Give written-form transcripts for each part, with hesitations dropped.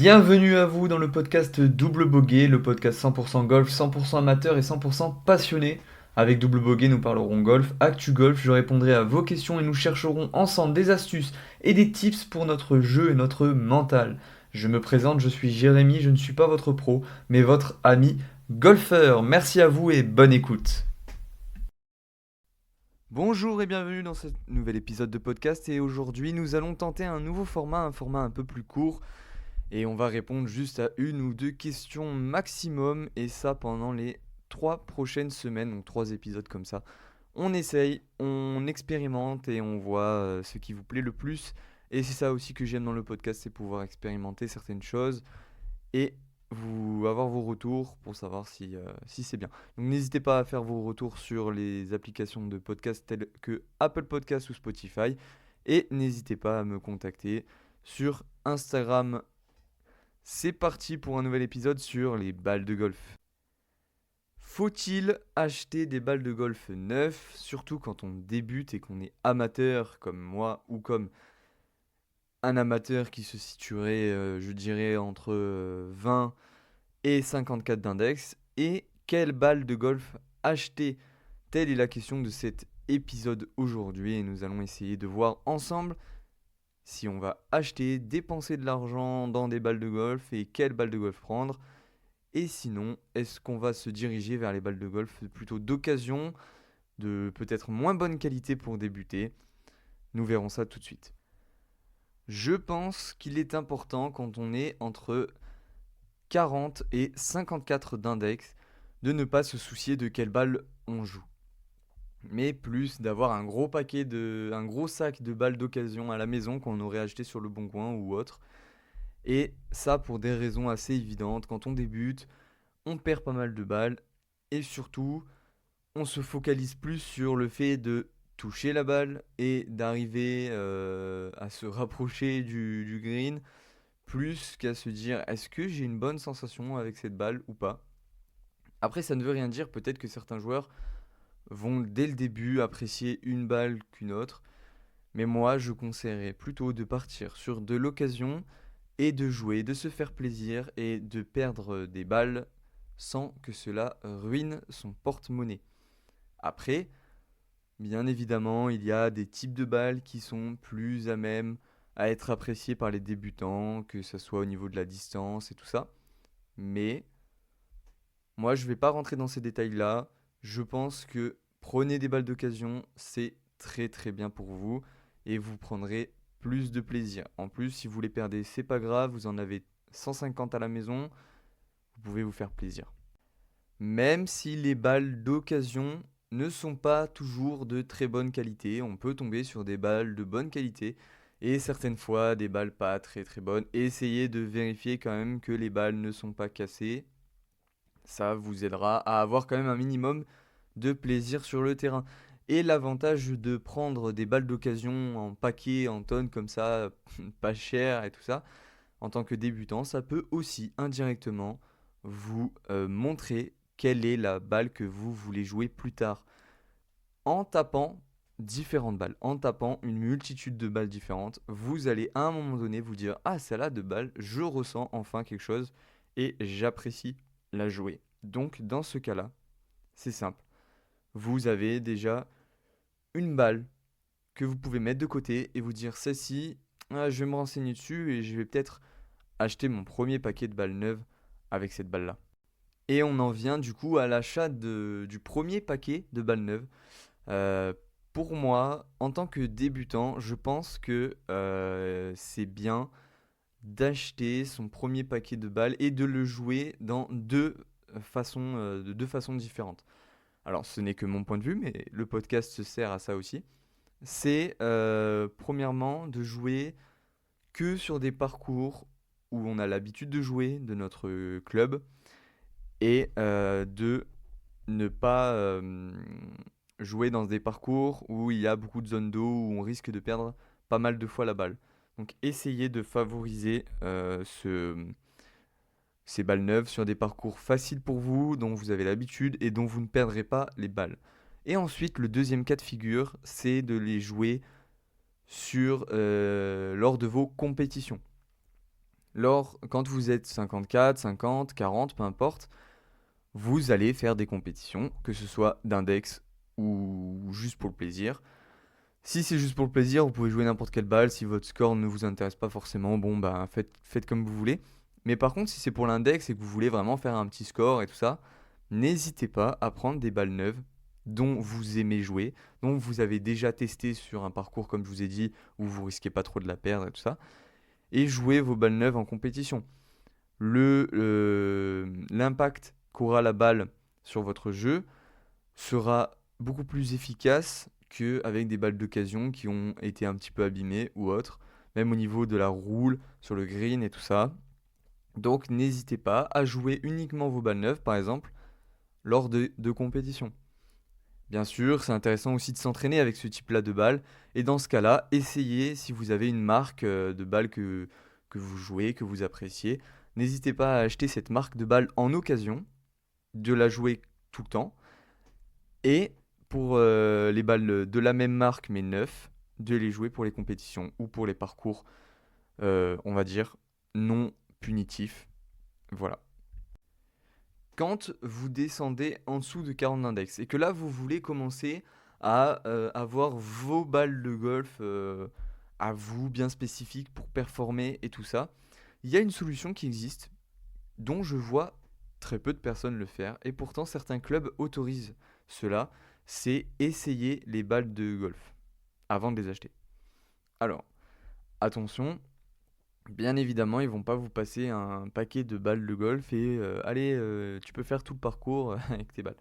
Bienvenue à vous dans le podcast Double Bogey, le podcast 100% golf, 100% amateur et 100% passionné. Avec Double Bogey, nous parlerons golf, actu golf, je répondrai à vos questions et nous chercherons ensemble des astuces et des tips pour notre jeu et notre mental. Je me présente, je suis Jérémy, je ne suis pas votre pro, mais votre ami golfeur. Merci à vous et bonne écoute. Bonjour et bienvenue dans ce nouvel épisode de podcast et aujourd'hui nous allons tenter un nouveau format, un format un peu plus court. Et on va répondre juste à une ou deux questions maximum, et ça pendant les 3 prochaines semaines, donc 3 épisodes comme ça. On essaye, on expérimente et on voit ce qui vous plaît le plus. Et c'est ça aussi que j'aime dans le podcast, c'est pouvoir expérimenter certaines choses et vous avoir vos retours pour savoir si c'est bien. Donc n'hésitez pas à faire vos retours sur les applications de podcast telles que Apple Podcast ou Spotify. Et n'hésitez pas à me contacter sur Instagram. C'est parti pour un nouvel épisode sur les balles de golf. Faut-il acheter des balles de golf neuves, surtout quand on débute et qu'on est amateur comme moi ou comme un amateur qui se situerait, je dirais, entre 20 et 54 d'index. Et quelle balle de golf acheter? Telle est la question de cet épisode aujourd'hui et nous allons essayer de voir ensemble si on va acheter, dépenser de l'argent dans des balles de golf et quelle balle de golf prendre. Et sinon, est-ce qu'on va se diriger vers les balles de golf plutôt d'occasion, de peut-être moins bonne qualité pour débuter? Nous verrons ça tout de suite. Je pense qu'il est important quand on est entre 40 et 54 d'index de ne pas se soucier de quelle balle on joue, mais plus d'avoir un gros sac de balles d'occasion à la maison qu'on aurait acheté sur le Bon Coin ou autre. Et ça pour des raisons assez évidentes. Quand on débute, on perd pas mal de balles et surtout, on se focalise plus sur le fait de toucher la balle et d'arriver à se rapprocher du green, plus qu'à se dire est-ce que j'ai une bonne sensation avec cette balle ou pas. Après, ça ne veut rien dire, peut-être que certains joueurs vont dès le début apprécier une balle qu'une autre, mais moi je conseillerais plutôt de partir sur de l'occasion et de jouer, de se faire plaisir et de perdre des balles sans que cela ruine son porte-monnaie. Après, bien évidemment, il y a des types de balles qui sont plus à même à être appréciés par les débutants, que ce soit au niveau de la distance et tout ça. Mais moi, je ne vais pas rentrer dans ces détails-là. Je pense que prenez des balles d'occasion, c'est très très bien pour vous et vous prendrez plus de plaisir. En plus, si vous les perdez, c'est pas grave, vous en avez 150 à la maison, vous pouvez vous faire plaisir. Même si les balles d'occasion ne sont pas toujours de très bonne qualité, on peut tomber sur des balles de bonne qualité et certaines fois des balles pas très très bonnes. Essayez de vérifier quand même que les balles ne sont pas cassées. Ça vous aidera à avoir quand même un minimum de plaisir sur le terrain. Et l'avantage de prendre des balles d'occasion en paquet, en tonnes comme ça, pas cher et tout ça, en tant que débutant, ça peut aussi indirectement vous montrer quelle est la balle que vous voulez jouer plus tard. En tapant différentes balles, en tapant une multitude de balles différentes, vous allez à un moment donné vous dire ah celle-là de balle, je ressens enfin quelque chose et j'apprécie la jouer. Donc dans ce cas-là, c'est simple. Vous avez déjà une balle que vous pouvez mettre de côté et vous dire celle-ci, ah, je vais me renseigner dessus et je vais peut-être acheter mon premier paquet de balles neuves avec cette balle-là. Et on en vient du coup à l'achat du premier paquet de balles neuves. Euh, pour moi, en tant que débutant, je pense que c'est bien d'acheter son premier paquet de balles et de le jouer dans de deux façons différentes. Alors, ce n'est que mon point de vue, mais le podcast se sert à ça aussi. C'est premièrement de jouer que sur des parcours où on a l'habitude de jouer de notre club et de ne pas jouer dans des parcours où il y a beaucoup de zones d'eau, où on risque de perdre pas mal de fois la balle. Donc essayez de favoriser ces balles neuves sur des parcours faciles pour vous, dont vous avez l'habitude et dont vous ne perdrez pas les balles. Et ensuite, le deuxième cas de figure, c'est de les jouer lors de vos compétitions. Quand vous êtes 54, 50, 40, peu importe, vous allez faire des compétitions, que ce soit d'index ou juste pour le plaisir. Si c'est juste pour le plaisir, vous pouvez jouer n'importe quelle balle. Si votre score ne vous intéresse pas forcément, bon, bah, faites comme vous voulez. Mais par contre, si c'est pour l'index et que vous voulez vraiment faire un petit score et tout ça, n'hésitez pas à prendre des balles neuves dont vous aimez jouer, dont vous avez déjà testé sur un parcours, comme je vous ai dit, où vous risquez pas trop de la perdre et tout ça, et jouer vos balles neuves en compétition. L'impact qu'aura la balle sur votre jeu sera beaucoup plus efficace qu'avec des balles d'occasion qui ont été un petit peu abîmées ou autres, même au niveau de la roule, sur le green et tout ça. Donc n'hésitez pas à jouer uniquement vos balles neuves, par exemple, lors de compétitions. Bien sûr, c'est intéressant aussi de s'entraîner avec ce type-là de balles, et dans ce cas-là, essayez, si vous avez une marque de balles que vous jouez, que vous appréciez, n'hésitez pas à acheter cette marque de balles en occasion, de la jouer tout le temps, et pour les balles de la même marque mais neuves, de les jouer pour les compétitions ou pour les parcours, on va dire, non punitifs. Voilà. Quand vous descendez en dessous de 40 index et que là vous voulez commencer à avoir vos balles de golf à vous bien spécifiques pour performer et tout ça, il y a une solution qui existe dont je vois très peu de personnes le faire et pourtant certains clubs autorisent cela, c'est essayer les balles de golf avant de les acheter. Alors, attention, bien évidemment, ils vont pas vous passer un paquet de balles de golf et allez, tu peux faire tout le parcours avec tes balles.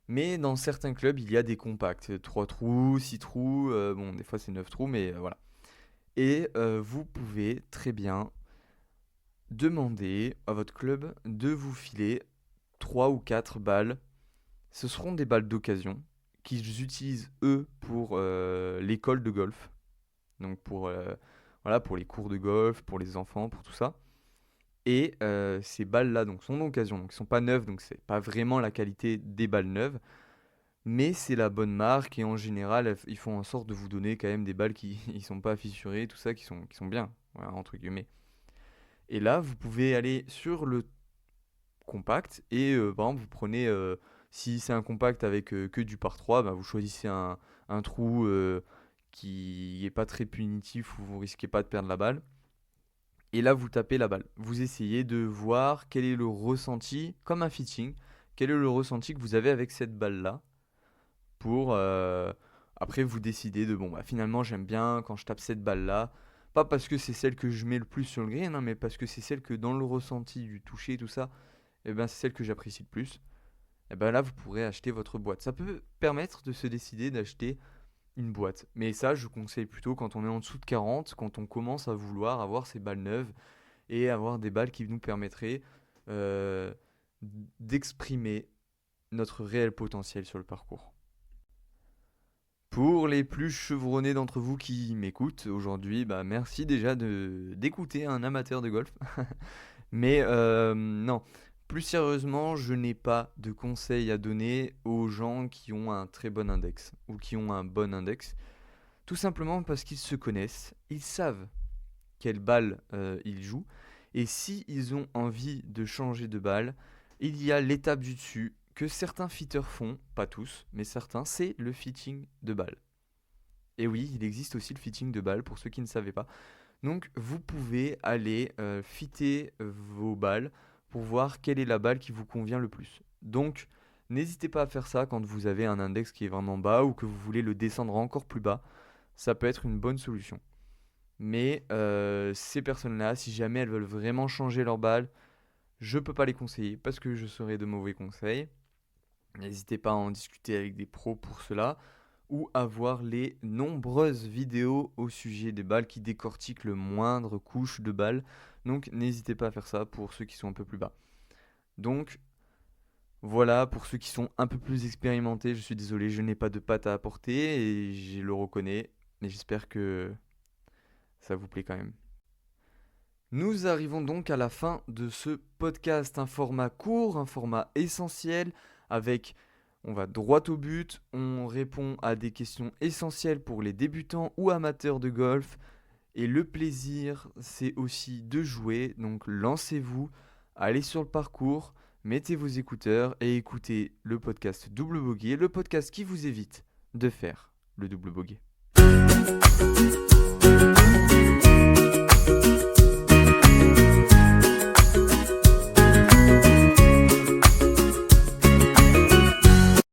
Mais dans certains clubs, il y a des compacts, 3 trous, 6 trous, bon, des fois c'est 9 trous, mais voilà. Et vous pouvez très bien demander à votre club de vous filer 3 ou 4 balles. Ce seront des balles d'occasion qu'ils utilisent eux pour l'école de golf. Donc voilà, pour les cours de golf, pour les enfants, pour tout ça. Et ces balles-là donc, sont d'occasion, donc ils ne sont pas neuves, donc c'est pas vraiment la qualité des balles neuves, mais c'est la bonne marque et en général, ils font en sorte de vous donner quand même des balles qui ne sont pas fissurées, tout ça, qui sont bien, voilà, entre guillemets. Et là, vous pouvez aller sur le compact et par exemple, vous prenez, si c'est un compact avec que du par 3, bah, vous choisissez un trou qui n'est pas très punitif où vous risquez pas de perdre la balle. Et là, vous tapez la balle. Vous essayez de voir quel est le ressenti, comme un fitting, quel est le ressenti que vous avez avec cette balle-là. Pour après vous décider de bon, bah, finalement, j'aime bien quand je tape cette balle-là. Pas parce que c'est celle que je mets le plus sur le green, hein, mais parce que c'est celle que dans le ressenti du toucher, tout ça, et ben, c'est celle que j'apprécie le plus. Et ben là, vous pourrez acheter votre boîte. Ça peut permettre de se décider d'acheter une boîte. Mais ça, je conseille plutôt quand on est en dessous de 40, quand on commence à vouloir avoir ces balles neuves et avoir des balles qui nous permettraient euh, d'exprimer notre réel potentiel sur le parcours. Pour les plus chevronnés d'entre vous qui m'écoutent aujourd'hui, bah merci déjà d'écouter un amateur de golf. Mais non, plus sérieusement, je n'ai pas de conseils à donner aux gens qui ont un très bon index ou qui ont un bon index. Tout simplement parce qu'ils se connaissent, ils savent quelle balle ils jouent. Et si ils ont envie de changer de balle, il y a l'étape du dessus que certains fitters font, pas tous, mais certains, c'est le fitting de balle. Et oui, il existe aussi le fitting de balle pour ceux qui ne savaient pas. Donc vous pouvez aller fitter vos balles pour voir quelle est la balle qui vous convient le plus. Donc n'hésitez pas à faire ça quand vous avez un index qui est vraiment bas ou que vous voulez le descendre encore plus bas. Ça peut être une bonne solution. Mais ces personnes-là, si jamais elles veulent vraiment changer leur balle, je ne peux pas les conseiller parce que je serai de mauvais conseils. N'hésitez pas à en discuter avec des pros pour cela ou à voir les nombreuses vidéos au sujet des balles qui décortiquent le moindre couche de balle. Donc n'hésitez pas à faire ça pour ceux qui sont un peu plus bas. Donc voilà, pour ceux qui sont un peu plus expérimentés, je suis désolé, je n'ai pas de patte à apporter et je le reconnais, mais j'espère que ça vous plaît quand même. Nous arrivons donc à la fin de ce podcast, un format court, un format essentiel, avec, on va droit au but, on répond à des questions essentielles pour les débutants ou amateurs de golf. Et le plaisir, c'est aussi de jouer. Donc lancez-vous, allez sur le parcours, mettez vos écouteurs et écoutez le podcast Double Bogey, le podcast qui vous évite de faire le double bogey.